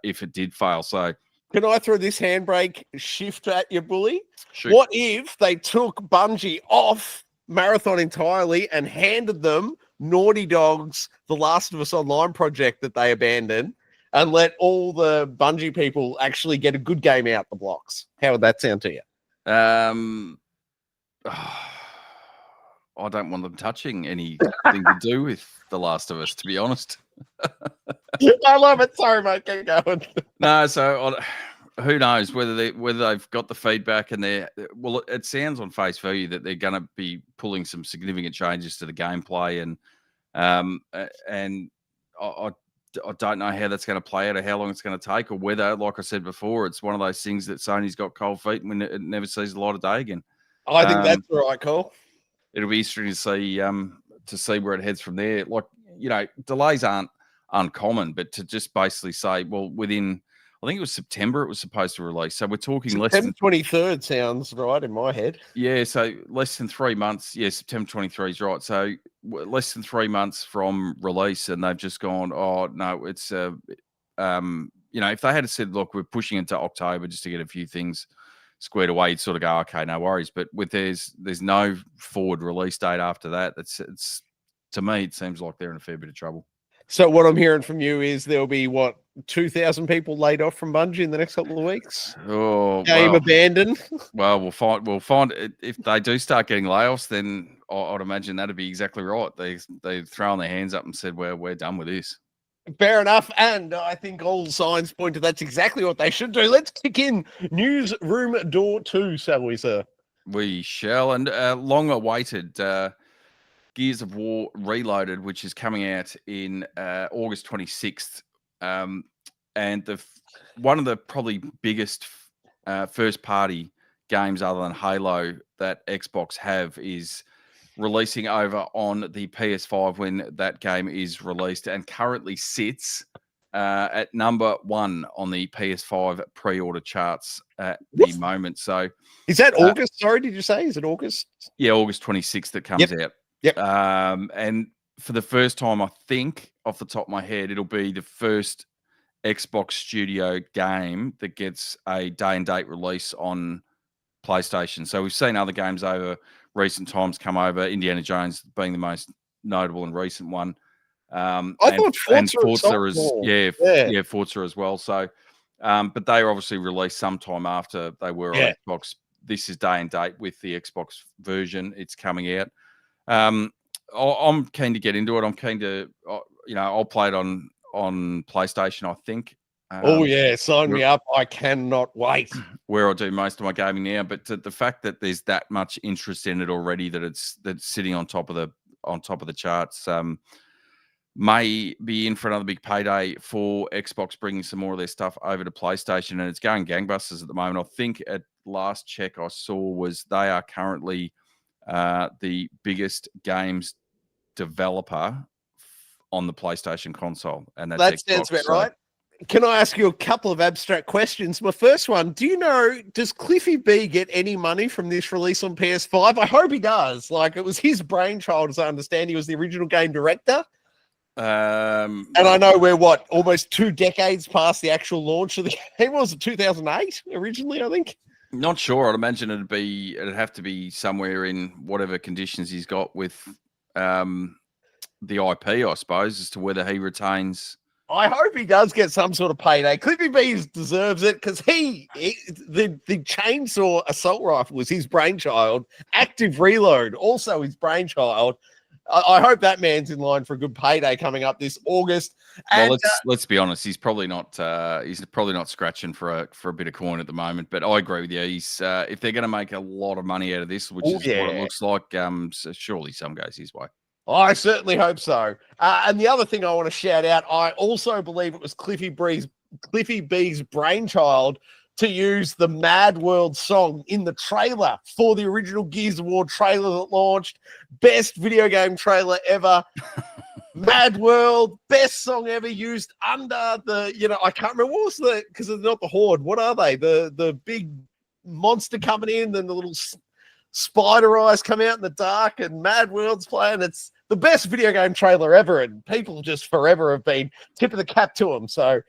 if it did fail. So. Can I throw this handbrake shift at you, Bully? Shoot. What if they took Bungie off Marathon entirely and handed them Naughty Dog's The Last of Us Online project that they abandoned and let all the Bungie people actually get a good game out the blocks? How would that sound to you? I don't want them touching anything to do with The Last of Us, to be honest. I love it. Sorry, mate. Keep going. No, so who knows whether they've got the feedback and it sounds on face value that they're going to be pulling some significant changes to the gameplay and I don't know how that's going to play out or how long it's going to take or whether, like I said before, it's one of those things that Sony's got cold feet and it never sees the light of day again. I think that's the right call. It'll be interesting to see where it heads from there. Like, delays aren't uncommon, but to just basically say, well, within, I think it was September it was supposed to release. So we're talking less than 23rd sounds right in my head. Yeah, so less than 3 months. Yeah, September 23 is right. So less than 3 months from release, and they've just gone, oh no, it's if they had said, look, we're pushing into October just to get a few things squared away, you'd sort of go, okay, no worries. But with there's no forward release date after that. It's to me, it seems like they're in a fair bit of trouble. So what I'm hearing from you is there'll be 2,000 people laid off from Bungie in the next couple of weeks. Oh, game abandoned. Well, we'll find if they do start getting layoffs, then I'd imagine that'd be exactly right. They've thrown their hands up and said, "Well, we're done with this." Fair enough, and I think all signs point to that's exactly what they should do. Let's kick in newsroom door 2, shall we, sir? We shall, and long-awaited Gears of War Reloaded, which is coming out in August 26th, and one of the probably biggest first-party games other than Halo that Xbox have is releasing over on the PS5 when that game is released, and currently sits at number 1 on the PS5 pre-order charts at the moment. So, is that August? Sorry, did you say? Is it August? Yeah, August 26th that comes out. Yep. And for the first time, I think, off the top of my head, it'll be the first Xbox Studio game that gets a day and date release on PlayStation. So we've seen other games over recent times come over, Indiana Jones being the most notable and recent one. I thought Forza as Forza as well. So, but they were obviously released sometime after they were on Xbox. This is day and date with the Xbox version. It's coming out. I'm keen to get into it. I'm keen to, I'll play it on PlayStation, I think. Sign me up. I cannot wait. Where I do most of my gaming now, but the fact that there's that much interest in it already, that's sitting on top of the charts, may be in for another big payday for Xbox, bringing some more of their stuff over to PlayStation, and it's going gangbusters at the moment. I think at last check I saw was they are currently the biggest games developer on the PlayStation console, and that's that Xbox, sounds about right. Can I ask you a couple of abstract questions? My first one, does Cliffy B get any money from this release on PS5? I hope he does. Like, it was his brainchild, as I understand. He was the original game director. And I know we're almost 2 decades past the actual launch of the game. Was it 2008 originally, I think? Not sure. I'd imagine it'd have to be somewhere in whatever conditions he's got with the IP, I suppose, as to whether he retains. I hope he does get some sort of payday. Cliffy B deserves it because the chainsaw assault rifle was his brainchild. Active Reload, also his brainchild. I hope that man's in line for a good payday coming up this August. And, well, let's be honest. He's probably not scratching for a bit of coin at the moment. But I agree with you. He's if they're going to make a lot of money out of this, which is what it looks like, so surely some goes his way. I certainly hope so. And the other thing I want to shout out, I also believe it was Cliffy B's brainchild to use the Mad World song in the trailer for the original Gears of War trailer that launched. Best video game trailer ever. Mad World, best song ever used under the, I can't remember what was because it's not the Horde. What are they? The big monster coming in, then the little spider eyes come out in the dark, and Mad World's playing. It's the best video game trailer ever, and people just forever have been tipping the cap to them. So,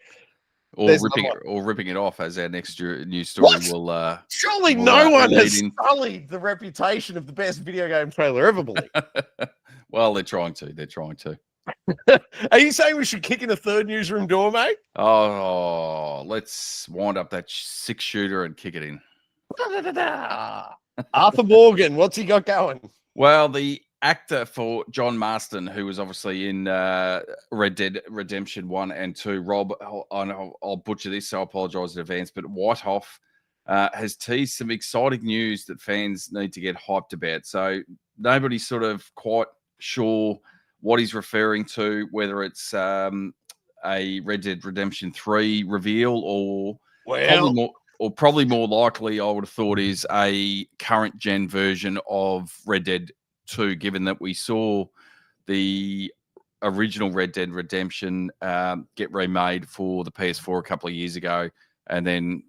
or ripping it off, as our next news story will. Surely no one has sullied the reputation of the best video game trailer ever, believe. Well, they're trying to. Are you saying we should kick in a third newsroom door, mate? Oh, let's wind up that 6-shooter and kick it in. Arthur Morgan, what's he got going? Well, the actor for John Marston, who was obviously in Red Dead Redemption 1 and 2, Rob, I'll butcher this, so I apologize in advance, but Whitehoff has teased some exciting news that fans need to get hyped about. So nobody's sort of quite sure what he's referring to, whether it's a Red Dead Redemption 3 reveal, or Well, probably more likely, I would have thought, is a current gen version of Red Dead 2, given that we saw the original Red Dead Redemption get remade for the PS4 a couple of years ago, and then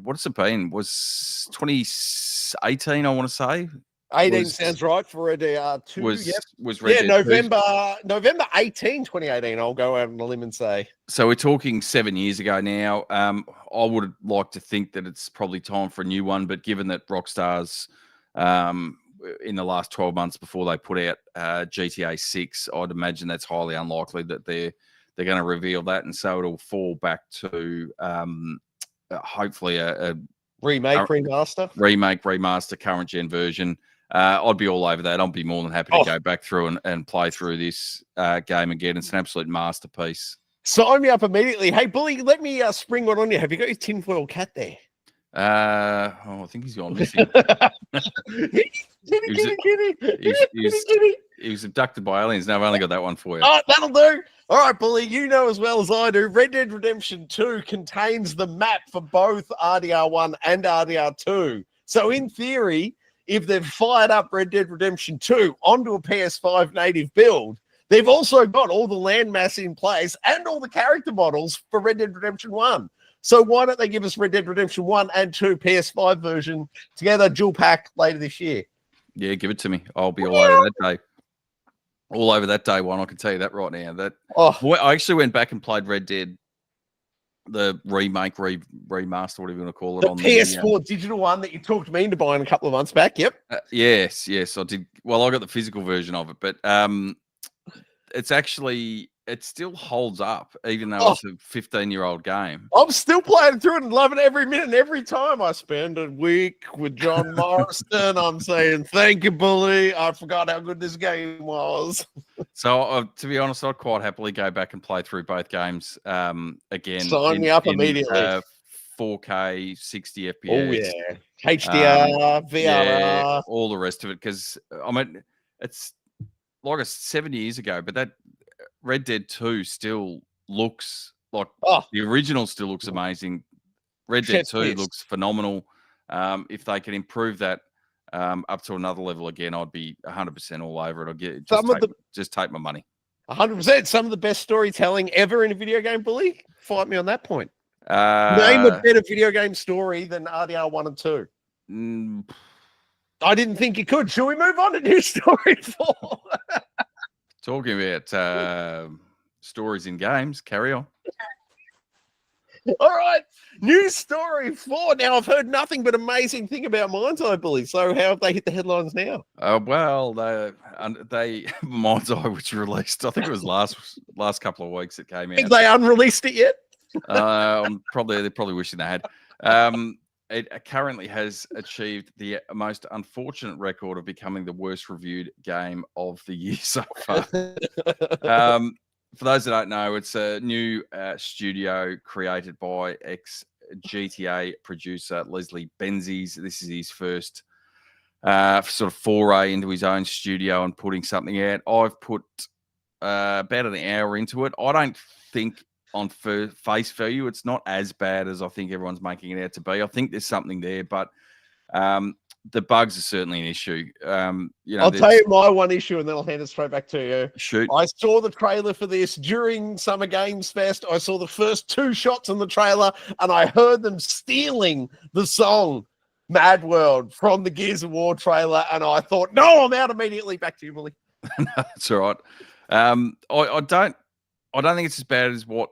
what has it been? Was 2018, I want to say. 18 sounds right for Red Dead 2. Was Red Dead 2. November 18, 2018. I'll go out on a limb and say. So we're talking 7 years ago now. I would like to think that it's probably time for a new one, but given that Rockstar's in the last 12 months before they put out GTA 6, I'd imagine that's highly unlikely that they're going to reveal that, and so it'll fall back to hopefully a remaster, current gen version. I'd be all over that. I'd be more than happy to go back through and play through this game again. It's an absolute masterpiece. Sign me up immediately. Hey, Bully, let me spring one on you. Have you got your tinfoil cat there? I think he's gone missing. He was abducted by aliens. No, I've only got that one for you. Oh, that'll do. All right, Bully, you know as well as I do, Red Dead Redemption 2 contains the map for both RDR1 and RDR2. So in theory, if they've fired up Red Dead Redemption 2 onto a PS5 native build, they've also got all the landmass in place and all the character models for Red Dead Redemption 1. So why don't they give us Red Dead Redemption 1 and 2 PS5 version together, dual pack later this year? Yeah, give it to me. I'll be all over that day. All over that day one, I can tell you that right now. I actually went back and played Red Dead, the remake, remaster, whatever you want to call it. The PS4 digital one that you talked me into buying a couple of months back, yep. Yes, I did. Well, I got the physical version of it, but it still holds up, even though it's a 15-year-old game. I'm still playing through it and loving every minute and every time I spend a week with John Morrison. I'm saying, thank you, Bully. I forgot how good this game was. So, to be honest, I'd quite happily go back and play through both games again. Sign me up immediately. 4K, 60 FPS. Oh, yeah. HDR, VRR. Yeah, all the rest of it. Because, I mean, it's like 7 years ago, but that Red Dead 2 still looks like the original still looks amazing. Red Dead 2 looks phenomenal. If they can improve that up to another level again, I'd be 100% all over it. I'd get just take my money. 100%. Some of the best storytelling ever in a video game, Bully. Fight me on that point. Name a better video game story than RDR 1 and 2. I didn't think you could. Shall we move on to new story 4? Talking about stories in games, carry on. All right, new story 4. Now, I've heard nothing but amazing thing about Mind's Eye, Bully. So how have they hit the headlines now? Well, they Mind's Eye, which released, I think it was last couple of weeks it came out. Think they unreleased it yet? They're probably wishing they had. It currently has achieved the most unfortunate record of becoming the worst reviewed game of the year so far. For those that don't know, it's a new studio created by ex-G.E.A. producer Leslie Benzies. This is his first sort of foray into his own studio and putting something out. I've put about an hour into it. I don't think on face value it's not as bad as I think everyone's making it out to be. I think there's something there, but the bugs are certainly an issue. I'll tell you my one issue and then I'll hand it straight back to you. Shoot. I saw the trailer for this during Summer Games Fest. I saw the first 2 shots in the trailer and I heard them stealing the song Mad World from the Gears of War trailer. And I thought, no, I'm out immediately. Back to you, Bully. No, that's all right. I don't think it's as bad as what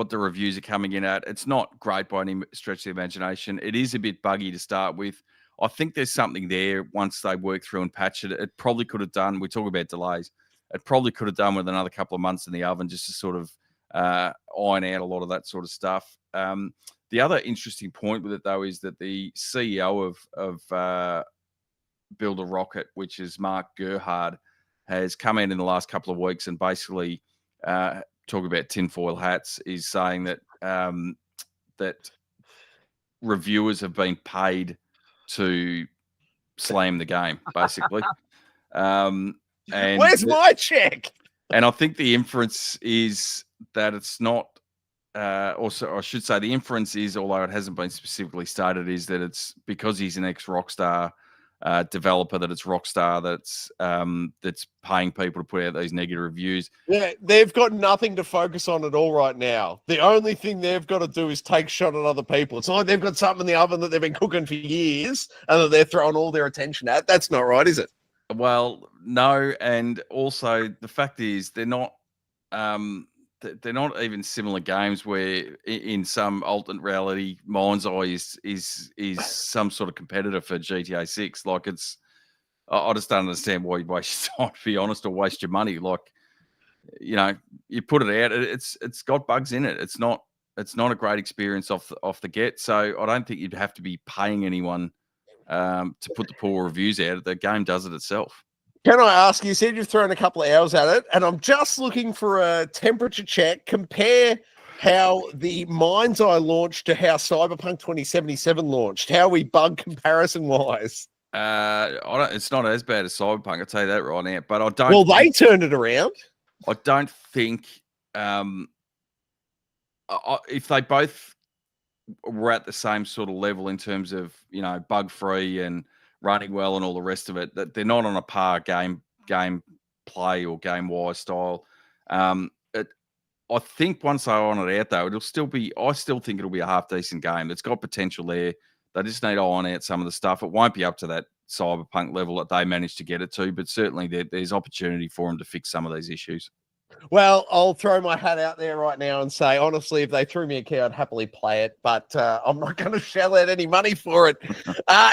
the reviews are coming in at. It's not great by any stretch of the imagination. It is a bit buggy to start with. I think there's something there once they work through and patch it. It probably could have done, we talk about delays, it probably could have done with another couple of months in the oven just to sort of iron out a lot of that sort of stuff. The other interesting point with it, though, is that the CEO of Build a Rocket, which is Mark Gerhard, has come in the last couple of weeks and basically talk about tinfoil hats, is saying that that reviewers have been paid to slam the game, basically. And where's my check? And I think the inference is that it's not. Also, I should say the inference is, although it hasn't been specifically stated, is that it's because he's an ex-Rockstar developer that it's Rockstar that's paying people to put out these negative reviews. Yeah, they've got nothing to focus on at all right now. The only thing they've got to do is take shot at other people. It's not like they've got something in the oven that they've been cooking for years and that they're throwing all their attention at. That's not right, is it? Well, no, and also the fact is they're not even similar games where in some alternate reality Mind's Eye is some sort of competitor for GTA 6. Like I just don't understand why you'd waste your time, to be honest, or waste your money. Like, you know, you put it out, it's got bugs in it. It's not a great experience off the get. So I don't think you'd have to be paying anyone to put the poor reviews out. The game does it itself. Can I ask, you said you've thrown a couple of hours at it, and I'm just looking for a temperature check. Compare how the Mind's Eye launched to how Cyberpunk 2077 launched. How are we bug comparison-wise? It's not as bad as Cyberpunk, I'll tell you that right now. But I don't. Well, they turned it around. I don't think if they both were at the same sort of level in terms of, you know, bug free and running well and all the rest of it, that they're not on a par game play or game wise style. I think once they're on it out though, I still think it'll be a half decent game. It's got potential there. They just need to iron out some of the stuff. It won't be up to that Cyberpunk level that they managed to get it to, but certainly there's opportunity for them to fix some of these issues. Well, I'll throw my hat out there right now and say, honestly, if they threw me a key, I'd happily play it, but I'm not going to shell out any money for it.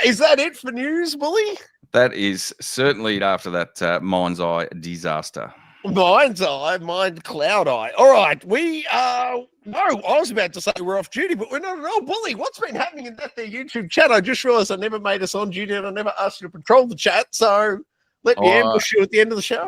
Is that it for news, Bully? That is certainly it after that Mind's Eye disaster. Mind's Eye, Cloud Eye. All right, no, I was about to say we're off duty, but we're not at all. Bully, what's been happening in that there YouTube chat? I just realised I never made us on duty and I never asked you to patrol the chat, so let me ambush you at the end of the show.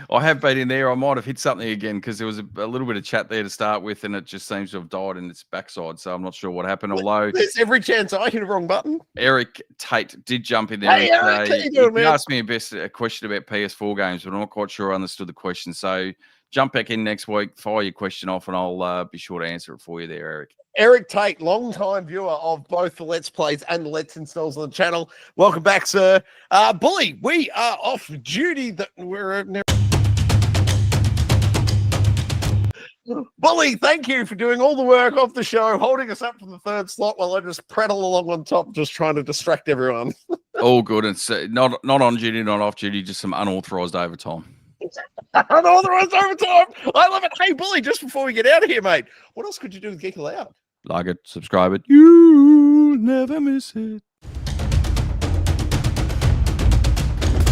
I have been in there. I might have hit something again because there was a little bit of chat there to start with, and it just seems to have died in its backside. So I'm not sure what happened. Although there's every chance I hit a wrong button. Eric Tate did jump in there. Hey, Eric, how you doing, man? He asked me a question about PS4 games, but I'm not quite sure I understood the question. So jump back in next week, fire your question off, and I'll be sure to answer it for you there, Eric. Eric Tate, long-time viewer of both the Let's Plays and the Let's Installs on the channel. Welcome back, sir. Bully, we are off duty. Bully, thank you for doing all the work off the show, holding us up for the third slot while I just prattle along on top, just trying to distract everyone. All good. It's not on duty, not off duty, just some unauthorized overtime. Unauthorized overtime. I love it. Hey, Bully, just before we get out of here, mate, what else could you do with Geek Aloud? Like it, subscribe it. You'll never miss it.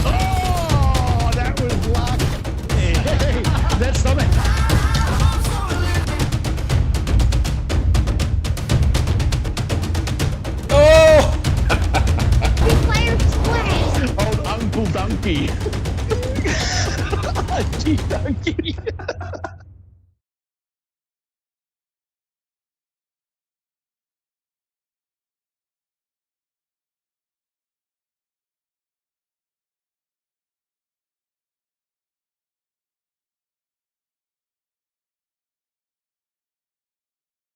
Oh, that was luck. Hey, that's something. Oh! Old Uncle Donkey. Donkey.